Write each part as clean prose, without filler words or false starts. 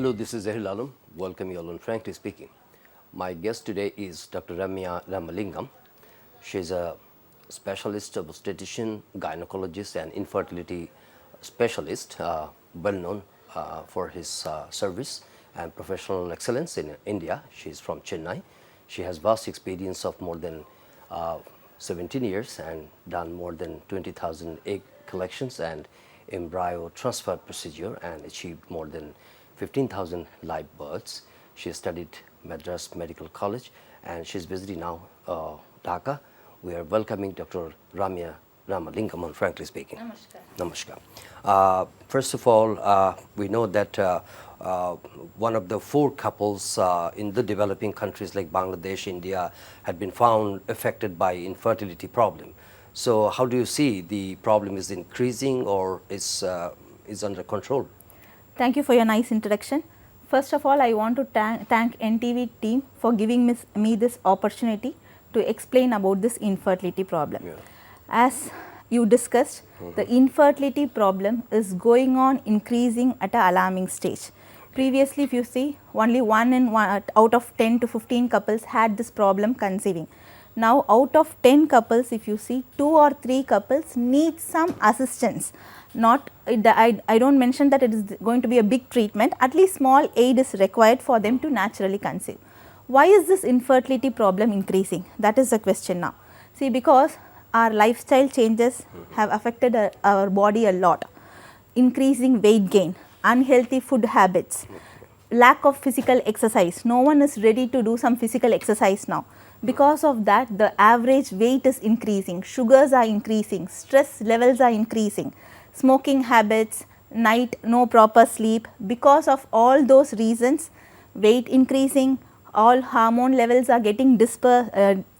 Hello, this is Zahir Alam. Welcome you all on Frankly Speaking. My guest today is Dr. Ramya Ramalingam. She is a specialist obstetrician, gynecologist and infertility specialist, well known for his service and professional excellence in India. She is from Chennai. She has vast experience of more than 17 years and done more than 20,000 egg collections and embryo transfer procedure and achieved more than 15,000 live births. She studied Madras Medical College and she's visiting now Dhaka. We are welcoming Dr. Ramya Ramalingam on Frankly Speaking. Namaskar. Namaskar. First of all, we know that one of the 4 couples in the developing countries like Bangladesh, India had been found affected by infertility problem. So how do you see the problem is increasing or is under control? Thank you for your nice introduction. First of all, I want to thank NTV team for giving me this opportunity to explain about this infertility problem. Yeah. As you discussed, the infertility problem is going on increasing at an alarming stage. Previously, if you see, only out of 10 to 15 couples had this problem conceiving. Now, out of 10 couples, if you see, 2 or 3 couples need some assistance. I don't mention that it is going to be a big treatment, at least small aid is required for them to naturally conceive. Why is this infertility problem increasing? That is the question now. See, because our lifestyle changes have affected our body a lot. Increasing weight gain, unhealthy food habits, lack of physical exercise. No one is ready to do some physical exercise now. Because of that, the average weight is increasing, sugars are increasing, stress levels are increasing, smoking habits, no proper sleep. Because of all those reasons, weight increasing, all hormone levels are getting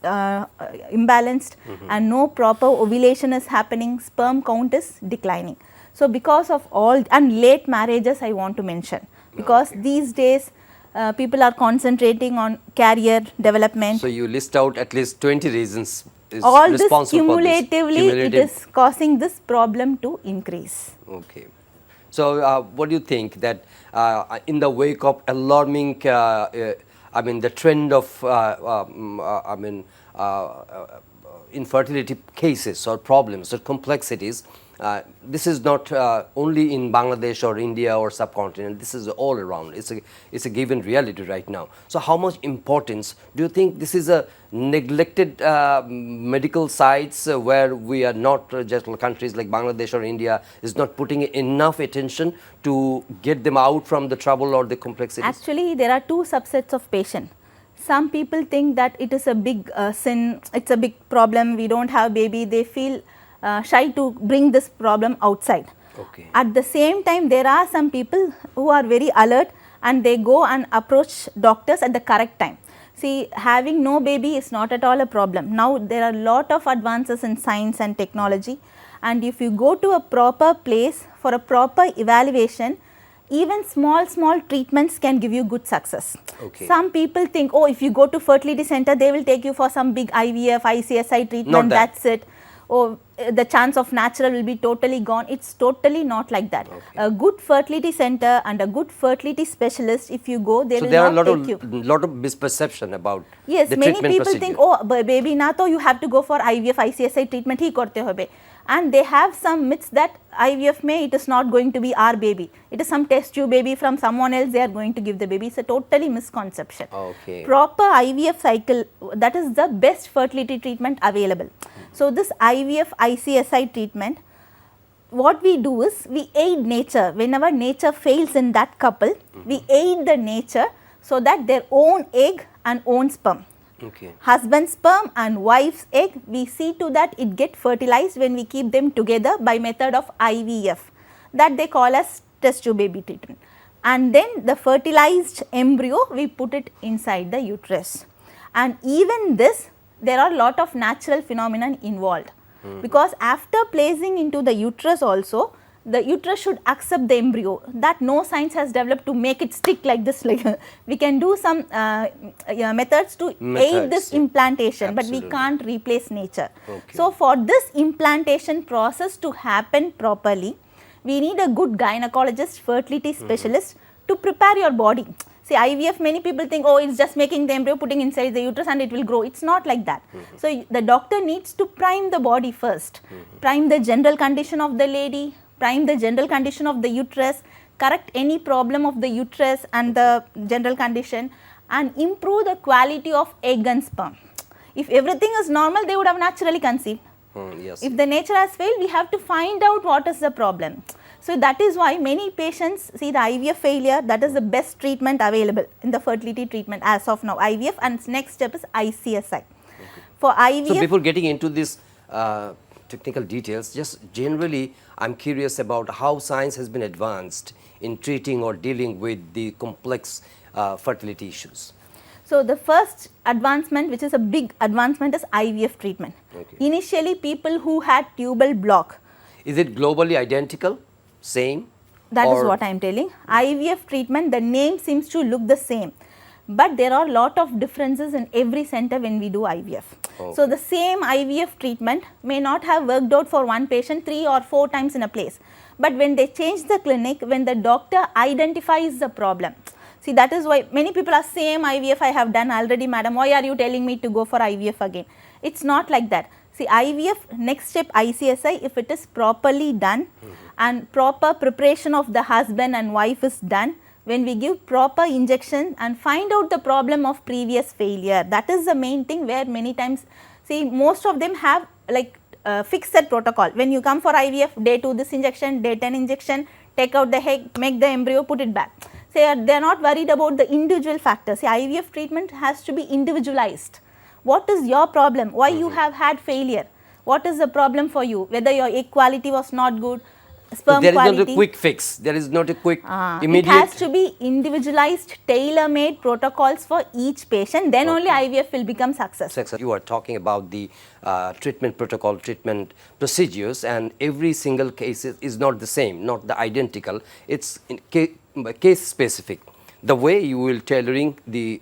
imbalanced and no proper ovulation is happening, sperm count is declining. So, because of all, and late marriages I want to mention, because these days people are concentrating on career development. So you list out at least 20 reasons is all this responsible cumulatively for this. It is causing this problem to increase. Okay. So what do you think that in the wake of alarming, the trend of infertility cases or problems or complexities, this is not only in Bangladesh or India or subcontinent, this is all around. It's a given reality right now. So how much importance do you think this is a neglected medical sites where we are not, just countries like Bangladesh or India is not putting enough attention to get them out from the trouble or the complexities? Actually, there are 2 subsets of patient. Some people think that it is a big sin, it's a big problem, we don't have baby, they feel shy to bring this problem outside. Okay. At the same time, there are some people who are very alert and they go and approach doctors at the correct time. See, having no baby is not at all a problem. Now, there are a lot of advances in science and technology, and if you go to a proper place for a proper evaluation, even small treatments can give you good success. Okay. Some people think, oh, if you go to fertility center, they will take you for some big IVF, ICSI treatment, that's it. Oh, the chance of natural will be totally gone. It's totally not like that. Okay. A good fertility center and a good fertility specialist, if you go, they will not take you. So there are a lot of misperception about yes, the many treatment people procedure. think, oh, baby na to you have to go for IVF, ICSI treatment hi korte hobe. And they have some myths that IVF may it is not going to be our baby. It is some test tube baby from someone else, they are going to give the baby. It's a totally misconception. Okay. Proper IVF cycle, that is the best fertility treatment available. So this IVF, ICSI treatment, what we do is we aid nature. Whenever nature fails in that couple, we aid the nature so that their own egg and own sperm. Okay. Husband's sperm and wife's egg, we see to that it get fertilized when we keep them together by method of IVF, that they call as test tube baby treatment. And then the fertilized embryo, we put it inside the uterus. And even this, there are a lot of natural phenomena involved. Because after placing into the uterus also, the uterus should accept the embryo, that no science has developed to make it stick like this. Like we can do some methods to aid this implantation, but we can't replace nature. Okay. So for this implantation process to happen properly, we need a good gynecologist, fertility specialist to to prepare your body. See, IVF, many people think, oh, it's just making the embryo, putting inside the uterus and it will grow. It's not like that. So, the doctor needs to prime the body first, prime the general condition of the lady, prime the general condition of the uterus, correct any problem of the uterus and the general condition, and improve the quality of egg and sperm. If everything is normal, they would have naturally conceived. Yes. If the nature has failed, we have to find out what is the problem. So, that is why many patients see the IVF failure, that is the best treatment available in the fertility treatment as of now, IVF, and next step is ICSI. Okay. For IVF. So, before getting into this technical details, just generally I am curious about how science has been advanced in treating or dealing with the complex fertility issues. So, the first advancement, which is a big advancement, is IVF treatment. Okay. Initially, people who had tubal block. Is it globally identical? Same? That is what I am telling. IVF treatment, the name seems to look the same, but there are a lot of differences in every center when we do IVF. Okay. So, the same IVF treatment may not have worked out for one patient 3 or 4 times in a place, but when they change the clinic, when the doctor identifies the problem. See, that is why many people are same IVF I have done already, madam, why are you telling me to go for IVF again? It's not like that. See, IVF, next step ICSI, if it is properly done and proper preparation of the husband and wife is done, when we give proper injection and find out the problem of previous failure, that is the main thing where many times, see, most of them have like fixed protocol. When you come for IVF, day 2 this injection, day 10 injection, take out the egg, make the embryo, put it back. They are not worried about the individual factors. See, IVF treatment has to be individualized. What is your problem? Why you have had failure? What is the problem for you? Whether your egg quality was not good, sperm there quality. There is not a quick fix. There is not a quick immediate. It has to be individualized, tailor-made protocols for each patient. Then only IVF will become successful. You are talking about the treatment protocol, treatment procedures, and every single case is not the same, not the identical. It's case specific. The way you will tailoring the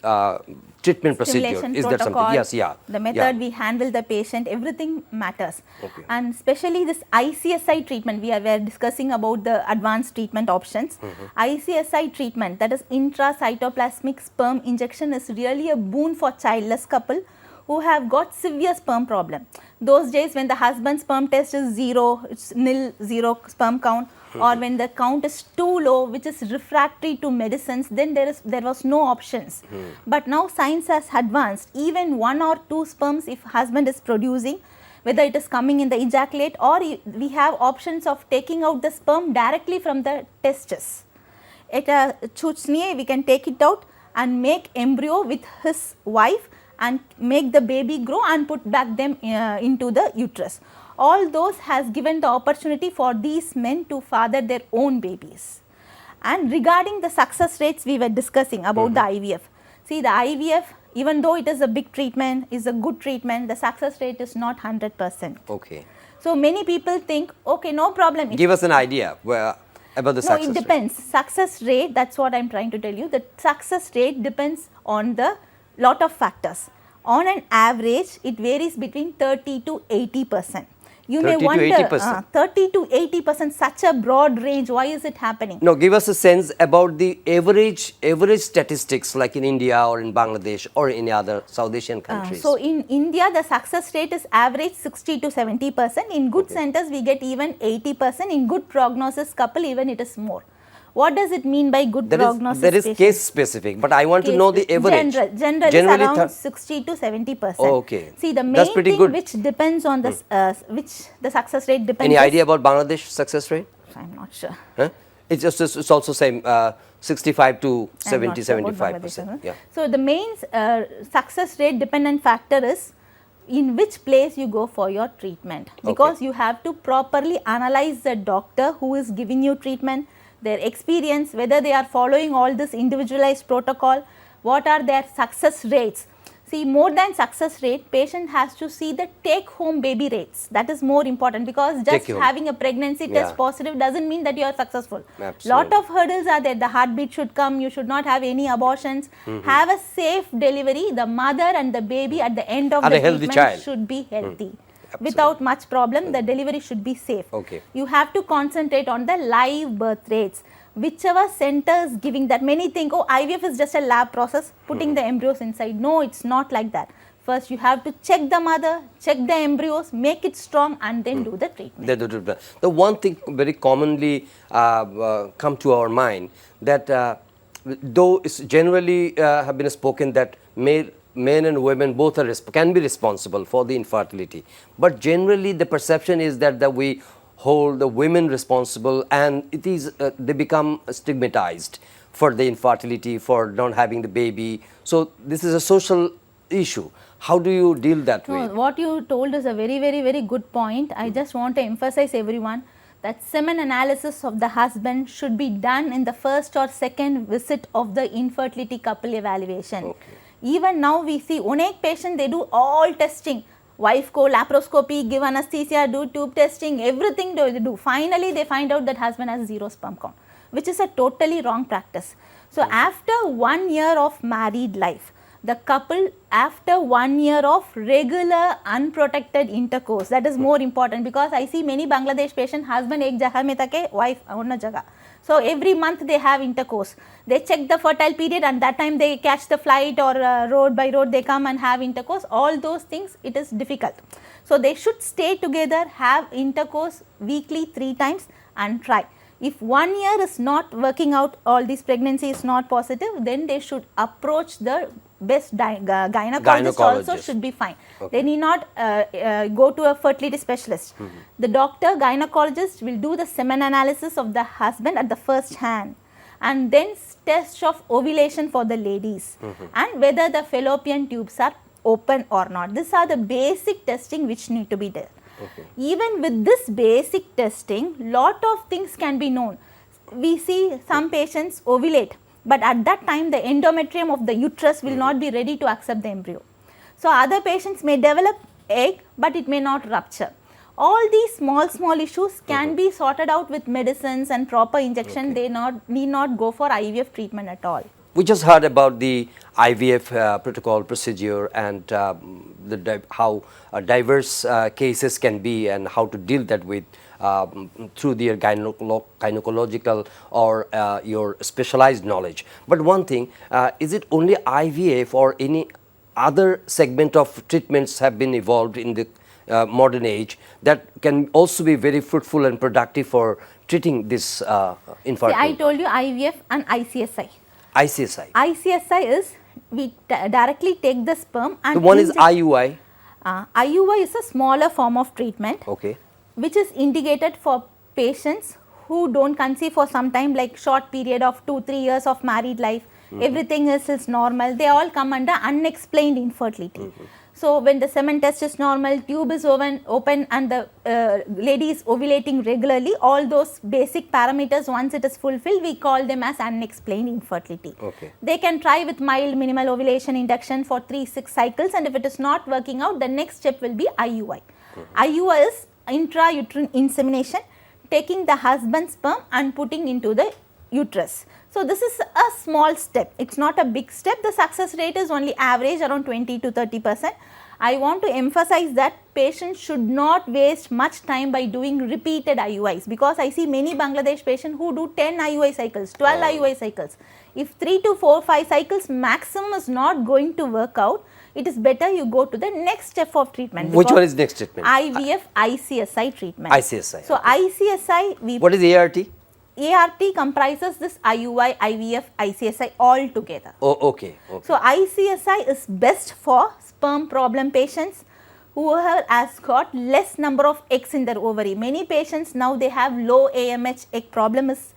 treatment procedure, is there something? Yes, yeah. The method we handle the patient, everything matters. Okay. And especially this ICSI treatment, we were discussing about the advanced treatment options. ICSI treatment, that is intracytoplasmic sperm injection, is really a boon for childless couple who have got severe sperm problem. Those days when the husband's sperm test is 0, it's nil, 0 sperm count, or when the count is too low, which is refractory to medicines, then there was no options. But now science has advanced. Even 1 or 2 sperms, if husband is producing, whether it is coming in the ejaculate, or we have options of taking out the sperm directly from the testes. At a chuchniye, we can take it out and make embryo with his wife and make the baby grow and put back them into the uterus. All those has given the opportunity for these men to father their own babies. And regarding the success rates we were discussing about the IVF. See, the IVF, even though it is a big treatment, is a good treatment, the success rate is not 100%. Okay. So, many people think, okay, no problem. Give us an idea about the success rate. No, it depends. Success rate, that's what I am trying to tell you. The success rate depends on the lot of factors. On an average, it varies between 30 to 80%. You may wonder, 30 to 80%, such a broad range, why is it happening? No, give us a sense about the average statistics like in India or in Bangladesh or in other South Asian countries. So, in India, the success rate is average 60 to 70%. In good centers, we get even 80%. In good prognosis couple, even it is more. What does it mean by good prognosis? That is case specific, but I want to know the average. Generally is around 60 to 70%. Okay. See, the main thing which depends on the which the success rate depends. Any idea about Bangladesh success rate? I'm not sure. Huh? It's also same 65 to 70, 75%. Yeah. So the main success rate dependent factor is in which place you go for your treatment, because you have to properly analyze the doctor who is giving you treatment, their experience, whether they are following all this individualized protocol, what are their success rates. See, more than success rate, patient has to see the take home baby rates. That is more important, because just having a pregnancy test positive doesn't mean that you are successful. Absolutely. Lot of hurdles are there. The heartbeat should come, you should not have any abortions, have a safe delivery, the mother and the baby at the end of the treatment should be healthy. Without much problem, the delivery should be safe. Okay. You have to concentrate on the live birth rates. whichever center is giving that. Many think, oh, IVF is just a lab process, putting the embryos inside. No, it's not like that. First, you have to check the mother, check the embryos, make it strong, and then do the treatment. The one thing very commonly come to our mind that though it's generally have been spoken that men and women both are can be responsible for the infertility, but generally the perception is that we hold the women responsible, and it is they become stigmatized for the infertility, for not having the baby. So this is a social issue. How do you deal that with? What you told is a very, very, very good point. I just want to emphasize everyone that semen analysis of the husband should be done in the first or second visit of the infertility couple evaluation. Okay. Even now we see onek patient, they do all testing. Wife ko laparoscopy, give anesthesia, do tube testing, everything they do. Finally they find out that husband has 0 sperm count, which is a totally wrong practice. So after 1 year of married life, the couple, after 1 year of regular unprotected intercourse, that is more important, because I see many Bangladesh patients, husband ek jagah mein take, wife onna jagah. So every month they have intercourse. They check the fertile period, and that time they catch the flight or road by road they come and have intercourse. All those things, it is difficult. So they should stay together, have intercourse weekly 3 times and try. If 1 year is not working out, all this pregnancy is not positive, then they should approach the best gynecologist also should be fine. Okay. They need not go to a fertility specialist. The doctor, gynecologist will do the semen analysis of the husband at the first hand, and then test of ovulation for the ladies and whether the fallopian tubes are open or not. These are the basic testing which need to be done. Okay. Even with this basic testing, lot of things can be known. We see some patients ovulate, but at that time the endometrium of the uterus will not be ready to accept the embryo. So other patients may develop egg, but it may not rupture. All these small issues can be sorted out with medicines and proper injection. They need not go for IVF treatment at all. We just heard about the IVF protocol procedure and how diverse cases can be and how to deal that with through their gynecological or your specialized knowledge. But one thing, is it only IVF or any other segment of treatments have been evolved in the modern age that can also be very fruitful and productive for treating this infertility? I told you IVF and ICSI. ICSI is we directly take the sperm and the one is IUI. IUI is a smaller form of treatment, which is indicated for patients who don't conceive for some time, like short period of 2-3 years of married life. Everything is normal. They all come under unexplained infertility. So when the semen test is normal, tube is open and the lady is ovulating regularly, all those basic parameters, once it is fulfilled, we call them as unexplained infertility. They can try with mild minimal ovulation induction for 3-6 cycles, and if it is not working out, the next step will be IUI. IUI is intrauterine insemination, taking the husband's sperm and putting into the uterus. So this is a small step. It's not a big step. The success rate is only average around 20 to 30%. I want to emphasize that patients should not waste much time by doing repeated IUIs, because I see many Bangladesh patients who do 10 IUI cycles, 12 IUI cycles. If 3 to 4, 5 cycles maximum is not going to work out, it is better you go to the next step of treatment. Which one is next treatment? IVF, ICSI treatment. ICSI. So ICSI, what is ART? ART comprises this IUI, IVF, ICSI all together. So ICSI is best for sperm problem patients who has got less number of eggs in their ovary. Many patients now they have low AMH, egg problem is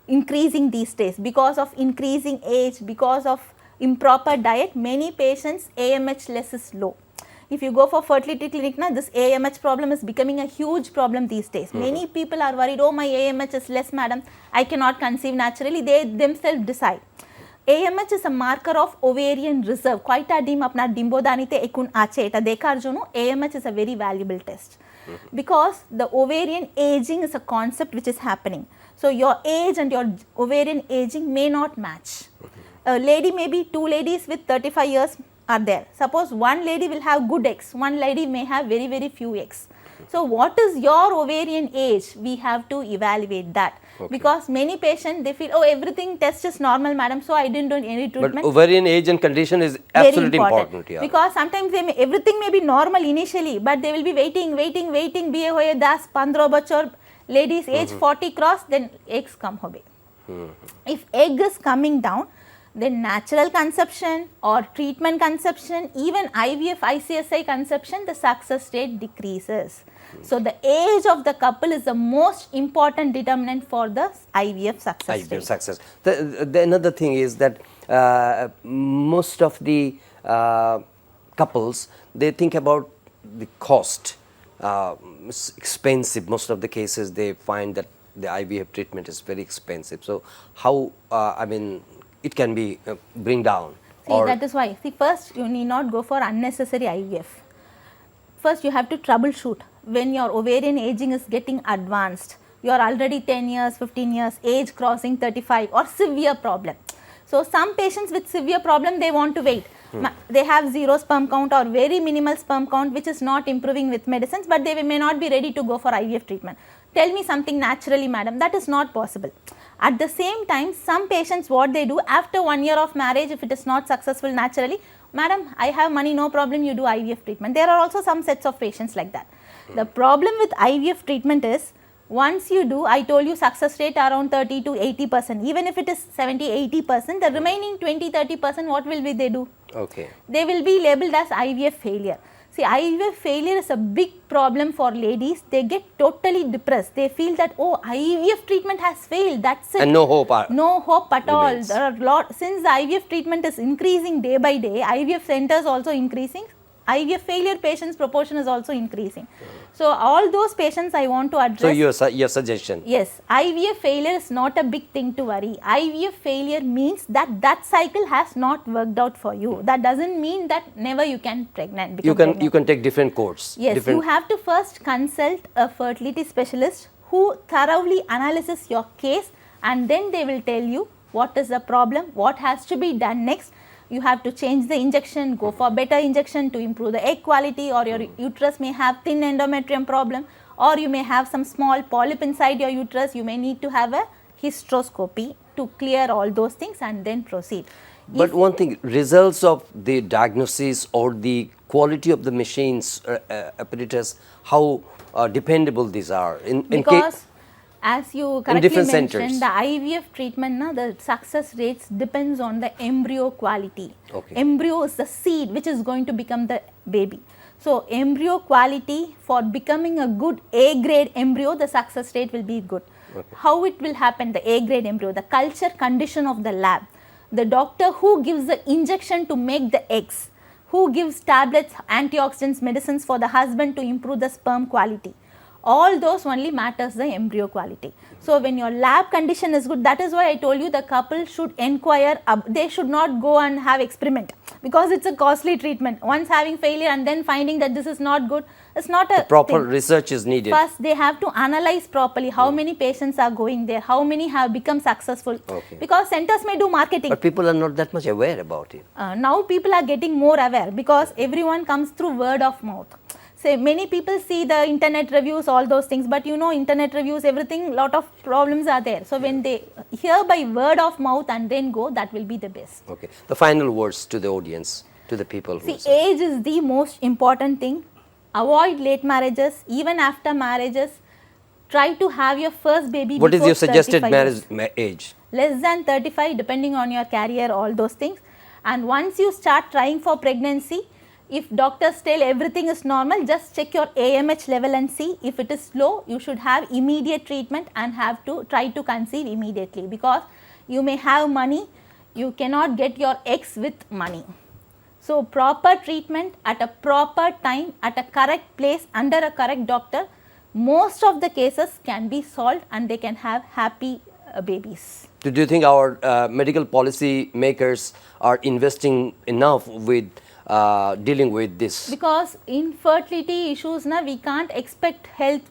increasing these days because of increasing age, because of improper diet. Many patients AMH less is low. If you go for fertility clinic now, this AMH problem is becoming a huge problem these days. Many people are worried, oh my AMH is less madam, I cannot conceive naturally. They themselves decide. AMH is a marker of ovarian reserve. Quite a dim apna dimbodanite ekun ache eta dekhar jono. AMH is a very valuable test because the ovarian aging is a concept which is happening. So your age and your ovarian aging may not match. A lady, maybe 2 ladies with 35 years are there. Suppose one lady will have good eggs, one lady may have very few eggs. So what is your ovarian age? We have to evaluate that. Because many patients, they feel, oh, everything test is normal, madam, so I didn't do any treatment. But ovarian age and condition is absolutely important. Yeah. Because sometimes everything may be normal initially, but they will be waiting, BA hoye 10, 15 bachor, ladies age 40 cross, then eggs come hobe. If egg is coming down, then natural conception or treatment conception, even IVF, ICSI conception, the success rate decreases. So the age of the couple is the most important determinant for the IVF success rate. Success. The another thing is that most of the couples, they think about the cost. It's expensive. Most of the cases they find that the IVF treatment is very expensive. So how, I mean, it can be bring down. See, that is why. See, first you need not go for unnecessary IVF. First you have to troubleshoot. When your ovarian aging is getting advanced, you are already 10 years, 15 years, age crossing 35 or severe problem. So some patients with severe problem, they want to wait. They have zero sperm count or very minimal sperm count, which is not improving with medicines, but they may not be ready to go for IVF treatment. Tell me something naturally, madam. That is not possible. At the same time, some patients, what they do after 1 year of marriage, if it is not successful naturally, madam, I have money, no problem, you do IVF treatment. There are also some sets of patients like that. The problem with IVF treatment is, once you do, I told you success rate around 30 to 80%. Even if it is 70, 80%, the remaining 20, 30%, what will be they do? Okay. They will be labeled as IVF failure. See, IVF failure is a big problem for ladies. They get totally depressed. They feel that, oh, IVF treatment has failed. That's it. And no hope. No hope at remains. all. There are since the IVF treatment is increasing day by day, IVF centers also increasing. IVF failure patients proportion is also increasing. So all those patients I want to address. So your suggestion? Yes, IVF failure is not a big thing to worry. IVF failure means that cycle has not worked out for you. That doesn't mean that never you can pregnant. You can take different course. Yes, you have to first consult a fertility specialist who thoroughly analyzes your case, and then they will tell you what is the problem, what has to be done next. You have to change the injection, go for better injection to improve the egg quality, or your uterus may have thin endometrium problem, or you may have some small polyp inside your uterus. You may need to have a hysteroscopy to clear all those things and then proceed. But one thing, results of the diagnosis or the quality of the machines apparatus, how dependable these are? Because as you correctly mentioned, centers. the IVF treatment, the success rates depends on the embryo quality. Okay. Embryo is the seed which is going to become the baby. So embryo quality, for becoming a good A grade embryo, the success rate will be good. Okay. How it will happen, the A grade embryo, the culture condition of the lab, the doctor who gives the injection to make the eggs, who gives tablets, antioxidants, medicines for the husband to improve the sperm quality. All those only matters the embryo quality. So when your lab condition is good, that is why I told you the couple should inquire. They should not go and have experiment, because it's a costly treatment. Once having failure and then finding that this is not good, it's not a proper thing. Research is needed. First they have to analyze properly how many patients are going there, how many have become successful. Okay. Because centers may do marketing. But people are not that much aware about it. Now people are getting more aware, because everyone comes through word of mouth. Say many people see the internet reviews, all those things, but you know, internet reviews, everything, lot of problems are there. So when they hear by word of mouth and then go, that will be the best. Okay. The final words to the audience, to the people. See, age is the most important thing. Avoid late marriages. Even after marriages, try to have your first baby. What is your suggested marriage age? Less than 35, depending on your career, all those things. And once you start trying for pregnancy, if doctors tell everything is normal, just check your AMH level and see. If it is low, you should have immediate treatment and have to try to conceive immediately, because you may have money, you cannot get your eggs with money. So proper treatment at a proper time, at a correct place, under a correct doctor, most of the cases can be solved and they can have happy babies. Do you think our medical policy makers are investing enough with dealing with this? Because infertility issues, we can't expect health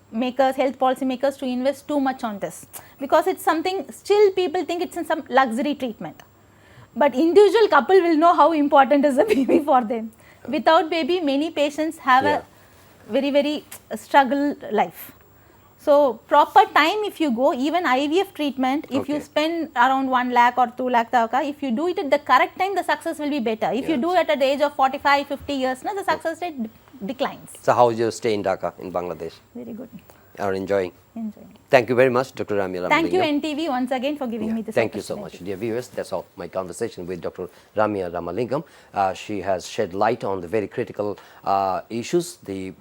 policy makers to invest too much on this, because it's something, still people think it's in some luxury treatment. But individual couple will know how important is a baby for them. Without baby, many patients have a very struggle life. So proper time if you go, even IVF treatment, if you Okay. spend around 1 lakh or 2 lakh taka, if you do it at the correct time, the success will be better. If you do it at the age of 45, 50 years, the success rate declines. So how is your stay in Dhaka in Bangladesh? Very good. Are enjoying? Enjoying. Thank you very much, Dr. Ramya Thank you Ramalingam. NTV once again for giving me this Thank you so opportunity. much. Dear viewers, that's all my conversation with Dr. Ramya Ramalingam. She has shed light on the very critical issues, the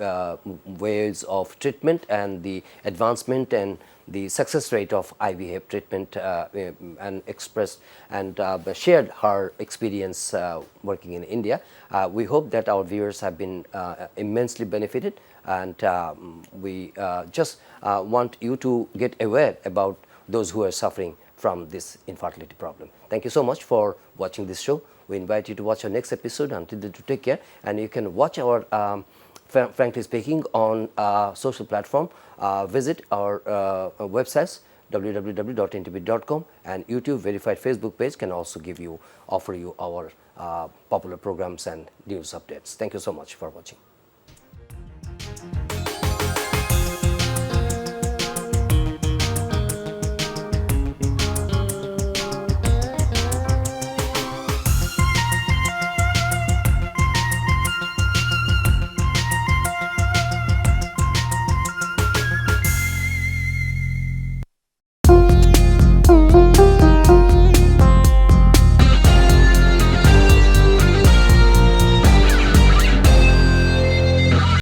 ways of treatment and the advancement and the success rate of IVF treatment and expressed and shared her experience working in India. We hope that our viewers have been immensely benefited, and we just want you to get aware about those who are suffering from this infertility problem. Thank you so much for watching this show. We invite you to watch our next episode. Until then, to take care, and you can watch our frankly speaking on social platform. Visit our websites www.ntv.com, and YouTube verified Facebook page can also offer you our popular programs and news updates. Thank you so much for watching.